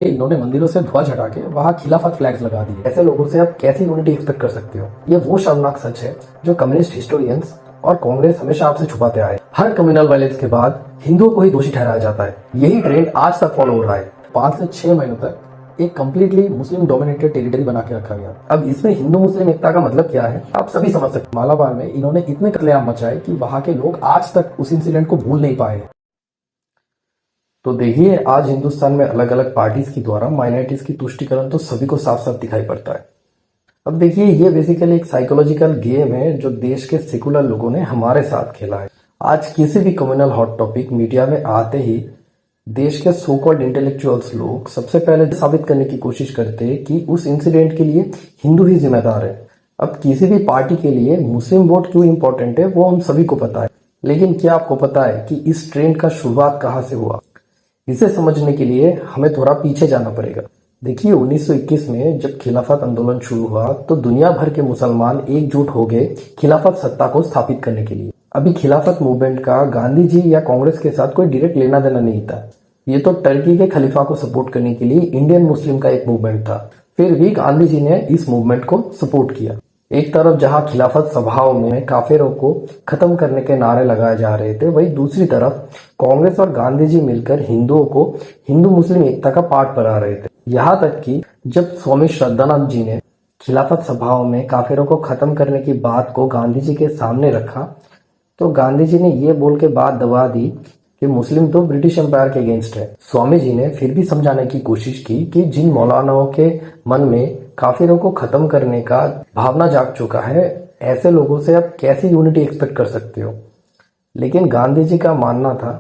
इन्होंने मंदिरों से ध्वज हटा के वहां खिलाफत फ्लैग्स लगा दिए। ऐसे लोगों से आप कैसी यूनिटी एक्सपेक्ट कर सकते हो? ये वो शर्मनाक सच है जो कम्युनिस्ट हिस्टोरियंस और कांग्रेस हमेशा आपसे छुपाते आए। हर कम्युनल वायलेंस के बाद हिंदुओं को ही दोषी ठहराया जाता है। यही ट्रेंड आज तक फॉलो हो रहा है। 5 से 6 महीनों तक एक कंप्लीटली मुस्लिम डोमिनेटेड टेरिटरी बना के रखा गया। अब इसमें हिंदू मुस्लिम एकता का मतलब क्या है आप सभी समझ सकते। मालाबार में इन्होंने इतने कत्लेआम मचाए कि वहां के लोग आज तक उस इंसिडेंट को भूल नहीं पाए। तो देखिए, आज हिंदुस्तान में अलग अलग पार्टीज के द्वारा माइनॉरिटीज की तुष्टिकरण तो सभी को साफ साफ दिखाई पड़ता है। अब देखिए, ये बेसिकली एक साइकोलॉजिकल गेम है जो देश के सेकुलर लोगों ने हमारे साथ खेला है। आज किसी भी कम्युनल हॉट टॉपिक मीडिया में आते ही देश के सो कॉल्ड इंटेलेक्चुअल्स लोग सबसे पहले साबित करने की कोशिश करते हैं कि उस इंसिडेंट के लिए हिंदू ही जिम्मेदार है। अब किसी भी पार्टी के लिए मुस्लिम वोट क्यों इंपॉर्टेंट है वो हम सभी को पता है, लेकिन क्या आपको पता है कि इस ट्रेंड का शुरुआत कहाँ से हुआ? इसे समझने के लिए हमें थोड़ा पीछे जाना पड़ेगा। देखिए, 1921 में जब खिलाफत आंदोलन शुरू हुआ तो दुनिया भर के मुसलमान एकजुट हो गए खिलाफत सत्ता को स्थापित करने के लिए। अभी खिलाफत मूवमेंट का गांधी जी या कांग्रेस के साथ कोई डायरेक्ट लेना देना नहीं था। ये तो टर्की के खलीफा को सपोर्ट करने के लिए इंडियन मुस्लिम का एक मूवमेंट था। फिर भी गांधी जी ने इस मूवमेंट को सपोर्ट किया। एक तरफ जहां खिलाफत सभाओं में काफिरों को खत्म करने के नारे लगाए जा रहे थे, वहीं दूसरी तरफ कांग्रेस और गांधी जी मिलकर हिंदुओं को हिंदू मुस्लिम एकता का पाठ पढ़ा रहे थे। यहाँ तक कि जब स्वामी श्रद्धानंद जी ने खिलाफत सभाओं में काफिरों को खत्म करने की बात को गांधी जी के सामने रखा तो गांधी जी ने ये बोल के बात दबा दी कि मुस्लिम तो ब्रिटिश एम्पायर के अगेंस्ट है। स्वामी जी ने फिर भी समझाने की कोशिश की कि जिन मौलानाओं के मन में काफिरों को खत्म करने का भावना जाग चुका है, ऐसे लोगों से आप कैसी यूनिटी एक्सपेक्ट कर सकते हो? लेकिन गांधी जी का मानना था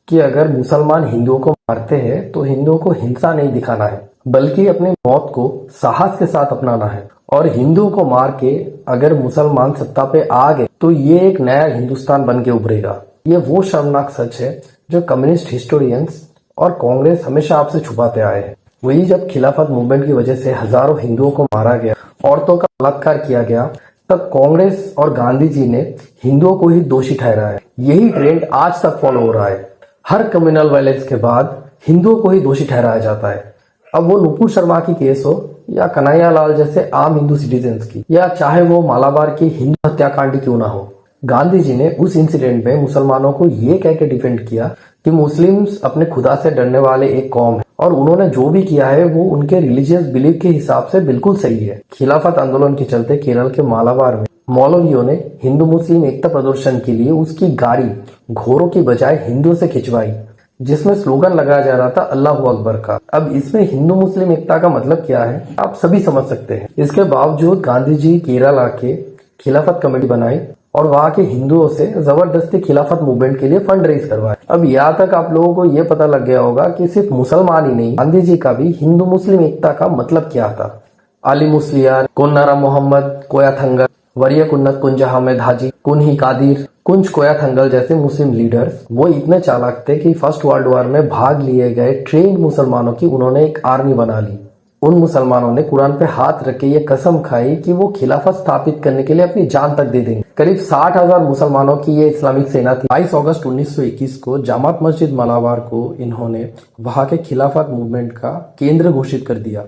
कि अगर मुसलमान हिंदुओं को मारते हैं तो हिंदुओं को हिंसा नहीं दिखाना है, बल्कि अपनी मौत को साहस के साथ अपनाना है। और हिंदुओं को मार के अगर मुसलमान सत्ता पे आ गए तो ये एक नया हिंदुस्तान बन के उभरेगा। ये वो शर्मनाक सच है जो कम्युनिस्ट हिस्टोरियंस और कांग्रेस हमेशा आपसे छुपाते आए हैं। वही जब खिलाफत मूवमेंट की वजह से हजारों हिंदुओं को मारा गया, औरतों का बलात्कार किया गया, तब कांग्रेस और गांधी जी ने हिंदुओं को ही दोषी ठहराया। यही ट्रेंड आज तक फॉलो हो रहा है। हर कम्युनल वायलेंस के बाद हिंदुओं को ही दोषी ठहराया जाता है। अब वो नुपुर शर्मा की केस हो या कन्हैया लाल जैसे आम हिंदू सिटीजन्स की, या चाहे वो मालाबार की हिंदू हत्याकांड क्यों ना हो, गांधी जी ने उस इंसिडेंट में मुसलमानों को ये कह के डिफेंड किया कि मुस्लिम्स अपने खुदा से डरने वाले एक कौम है और उन्होंने जो भी किया है वो उनके रिलीजियस बिलीफ के हिसाब से बिल्कुल सही है। खिलाफत आंदोलन के चलते केरल के मालाबार में मौलवियों ने हिंदू मुस्लिम एकता प्रदर्शन के लिए उसकी गाड़ी घोड़ों की बजाय हिंदुओं से खिंचवाई, जिसमें स्लोगन लगाया जा रहा था अल्लाहू अकबर का। अब इसमें हिंदू मुस्लिम एकता का मतलब क्या है आप सभी समझ सकते हैं। इसके बावजूद गांधी जी केरल आके खिलाफत कमेटी बनाई और वहां के हिंदुओं से जबरदस्ती खिलाफत मूवमेंट के लिए फंड रेज करवाए। अब यहाँ तक आप लोगों को ये पता लग गया होगा कि सिर्फ मुसलमान ही नहीं, गांधी जी का भी हिंदू मुस्लिम एकता का मतलब क्या था। अली मुस्लियार, कोन्नारा मोहम्मद कोयाथंगल, वरिया कुन्नत कुंज अहमद हाजी, कुन्ही कादिर, कुंज कोयाथंगल जैसे मुस्लिम लीडर्स वो इतने चालाक थे कि फर्स्ट वर्ल्ड वॉर में भाग लिए गए ट्रेंड मुसलमानों की उन्होंने एक आर्मी बना ली। उन मुसलमानों ने कुरान पे हाथ रख के ये कसम खाई कि वो खिलाफत स्थापित करने के लिए अपनी जान तक दे देंगे। करीब 60,000 मुसलमानों की ये इस्लामिक सेना थी। 22 अगस्त 1921 को जामात मस्जिद मालाबार को इन्होंने वहां के खिलाफत मूवमेंट का केंद्र घोषित कर दिया।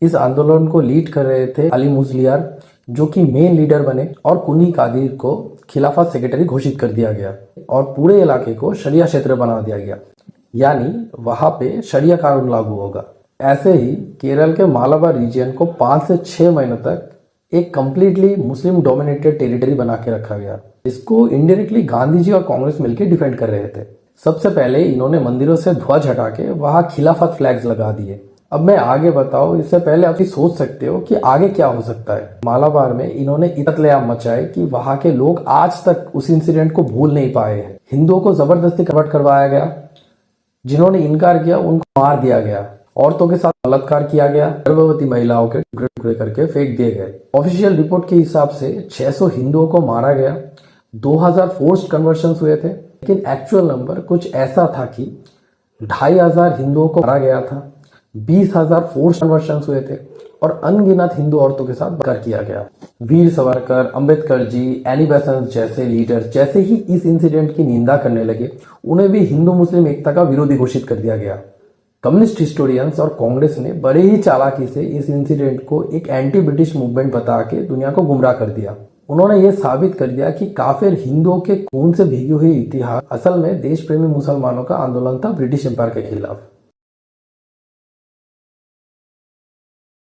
इस आंदोलन को लीड कर रहे थे अली मुस्लियार, जो कि मेन लीडर बने, और कुन्ही कादिर को खिलाफत सेक्रेटरी घोषित कर दिया गया और पूरे इलाके को शरिया क्षेत्र बना दिया गया, यानी वहां पे शरिया कानून लागू होगा। ऐसे ही केरल के मालाबार रीजन को 5 से 6 महीनों तक एक कंप्लीटली मुस्लिम डोमिनेटेड टेरिटरी बना के रखा गया। इसको इनडायरेक्टली गांधी जी और कांग्रेस मिलकर डिफेंड कर रहे थे। सबसे पहले इन्होंने मंदिरों से ध्वज हटा के वहां खिलाफत फ्लैग्स लगा दिए। अब मैं आगे बताऊं इससे पहले आप सोच सकते हो कि आगे क्या हो सकता है। मालाबार में इन्होंने कत्लेआम मचाए कि वहां के लोग आज तक उस इंसिडेंट को भूल नहीं पाए हैं। हिंदुओं को जबरदस्ती कन्वर्ट करवाया गया, जिन्होंने इनकार किया उनको मार दिया गया, औरतों के साथ बलात्कार किया गया, गर्भवती महिलाओं के टुकड़े टुकड़े करके फेंक दिए गए। ऑफिशियल रिपोर्ट के हिसाब से 600 हिंदुओं को मारा गया, 2000 फोर्स्ड कन्वर्शन हुए थे, लेकिन एक्चुअल नंबर कुछ ऐसा था कि 2500 हिंदुओं को मारा गया था, 20,000 फोर्स्ड कन्वर्शन हुए थे और अनगिनत हिंदू औरतों के साथ बलात्कार किया गया। वीर सावरकर, अंबेडकर जी, एनी बेसेंट जैसे लीडर जैसे ही इस इंसिडेंट की निंदा करने लगे, उन्हें भी हिंदू मुस्लिम एकता का विरोधी घोषित कर दिया गया। कम्युनिस्ट हिस्टोरियंस और कांग्रेस ने बड़े ही चालाकी से इस इंसिडेंट को एक एंटी ब्रिटिश मूवमेंट बता के दुनिया को गुमराह कर दिया। उन्होंने ये साबित कर दिया कि काफिर हिंदुओं के खून से भीगी हुई इतिहास असल में देश प्रेमी मुसलमानों का आंदोलन था ब्रिटिश एम्पायर के खिलाफ।